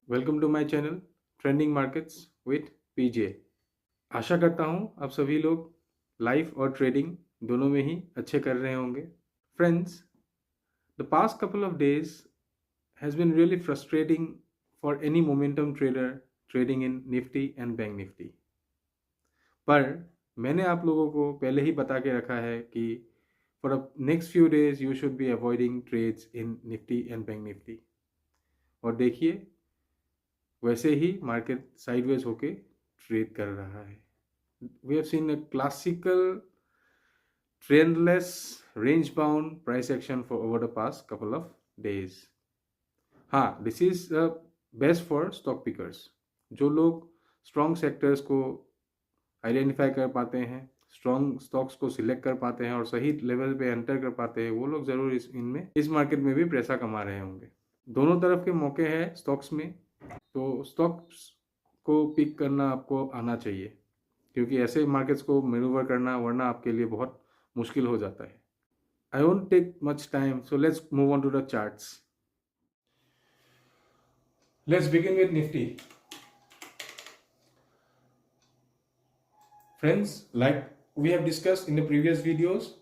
Welcome to my channel trending markets with PJ. आशा करता हूँ आप सभी लोग लाइफ और ट्रेडिंग दोनों में ही अच्छे कर रहे होंगे। Friends, the past couple of days has been really frustrating for any momentum trader trading in Nifty and bank Nifty. पर मैंने आप लोगों को पहले ही बता के रखा है कि for next few days you should be avoiding trades in Nifty and bank Nifty. और देखिए, वैसे ही मार्केट साइडवेज होके ट्रेड कर रहा है। We have seen a classical trendless range bound price action for over the past couple of days. हाँ, this is best for stock pickers. जो लोग स्ट्रॉन्ग सेक्टर्स को आइडेंटिफाई कर पाते हैं, स्ट्रॉन्ग स्टॉक्स को सिलेक्ट कर पाते हैं और सही लेवल पे एंटर कर पाते हैं, वो लोग जरूर इस मार्केट में भी पैसा कमा रहे होंगे। दोनों तरफ के मौके हैं स्टॉक्स में, तो स्टॉक्स को पिक करना आपको आना चाहिए, क्योंकि ऐसे मार्केट्स को मैन्यूवर करना वरना आपके लिए बहुत मुश्किल हो जाता है। I won't take much time, so let's move on to the charts. Let's begin with Nifty. Friends, like we have discussed in the previous videos,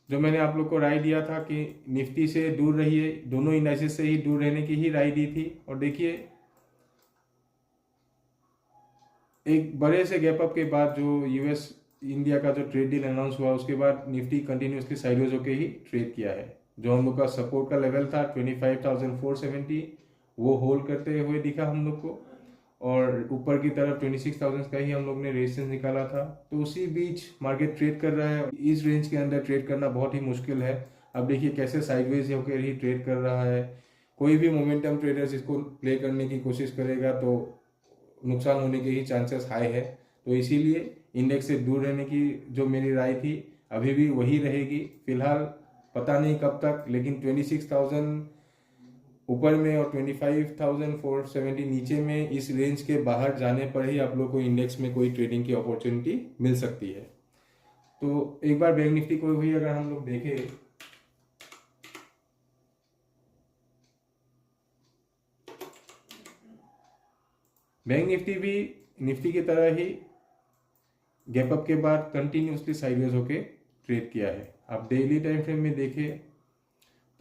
जो मैंने आप लोग को राय दिया था कि निफ्टी से दूर रहिए, दोनों इंडाइसेस से ही दूर रहने की ही राय दी थी। और देखिए, एक बड़े से गैप अप के बाद जो यूएस इंडिया का जो ट्रेड डील अनाउंस हुआ, उसके बाद निफ्टी कंटिन्यूसली साइडवेज होकर ही ट्रेड किया है। जो हम लोग का सपोर्ट का लेवल था 25,470, वो होल्ड करते हुए दिखा हम लोग को, और ऊपर की तरफ 26,000 का ही हम लोग ने रेजिस्टेंस निकाला था। तो उसी बीच मार्केट ट्रेड कर रहा है। इस रेंज के अंदर ट्रेड करना बहुत ही मुश्किल है। अब देखिए कैसे साइडवेज होकर ही ट्रेड कर रहा है। कोई भी मोमेंटम ट्रेडर्स इसको प्ले करने की कोशिश करेगा तो नुकसान होने के ही चांसेस हाई है। तो इसीलिए इंडेक्स से दूर रहने की जो मेरी राय थी अभी भी वही रहेगी। फिलहाल पता नहीं कब तक, लेकिन 26,000 ऊपर में और 25,470 नीचे में, इस रेंज के बाहर जाने पर ही आप लोग को इंडेक्स में कोई ट्रेडिंग की अपॉर्चुनिटी मिल सकती है। तो एक बार बैंक निफ्टी को भी अगर हम लोग देखें, बैंक निफ्टी भी निफ्टी की तरह ही गैप अप के बाद कंटिन्यूसली साइडवेज होके ट्रेड किया है। आप डेली टाइम फ्रेम में देखें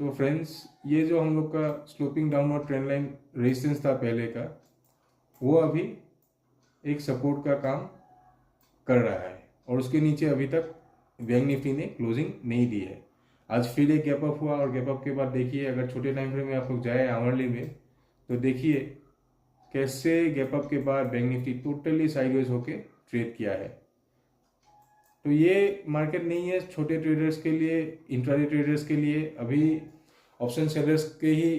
तो फ्रेंड्स, ये जो हम लोग का sloping downward trend line resistance था पहले का, वो अभी एक सपोर्ट का काम कर रहा है और उसके नीचे अभी तक बैंक निफ्टी ने क्लोजिंग नहीं दी है। आज फिर एक गैप अप हुआ और गैप अप के बाद देखिए, अगर छोटे टाइम फ्रेम में आप लोग जाए आवरली में, तो देखिए कैसे गैप अप के बाद बैंक निफ्टी टोटली साइडवेज होके ट्रेड किया है। तो ये मार्केट नहीं है छोटे ट्रेडर्स के लिए, इंट्राडे ट्रेडर्स के लिए। अभी ऑप्शन सेलर्स के ही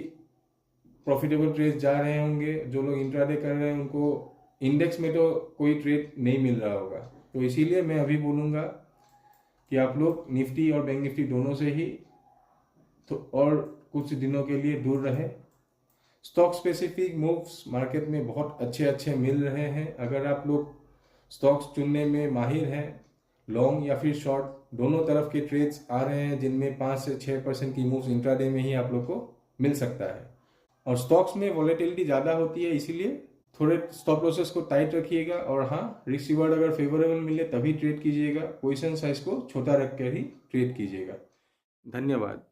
प्रॉफिटेबल ट्रेड जा रहे होंगे। जो लोग इंट्राडे कर रहे हैं उनको इंडेक्स में तो कोई ट्रेड नहीं मिल रहा होगा। तो इसीलिए मैं अभी बोलूँगा कि आप लोग निफ्टी और बैंक निफ्टी दोनों से ही तो और कुछ दिनों के लिए दूर रहे। स्टॉक स्पेसिफिक मूव्स मार्केट में बहुत अच्छे अच्छे मिल रहे हैं। अगर आप लोग स्टॉक्स चुनने में माहिर हैं, लॉन्ग या फिर शॉर्ट दोनों तरफ के ट्रेड्स आ रहे हैं, जिनमें 5 से 6% की मूव्स इंट्राडे में ही आप लोग को मिल सकता है। और स्टॉक्स में वॉलेटिलिटी ज़्यादा होती है, इसीलिए थोड़े स्टॉप लॉसेस को टाइट रखिएगा। और हाँ, रिस्क रिवार्ड अगर फेवरेबल मिले तभी ट्रेड कीजिएगा। पोजीशन साइज को छोटा रख कर ही ट्रेड कीजिएगा। धन्यवाद।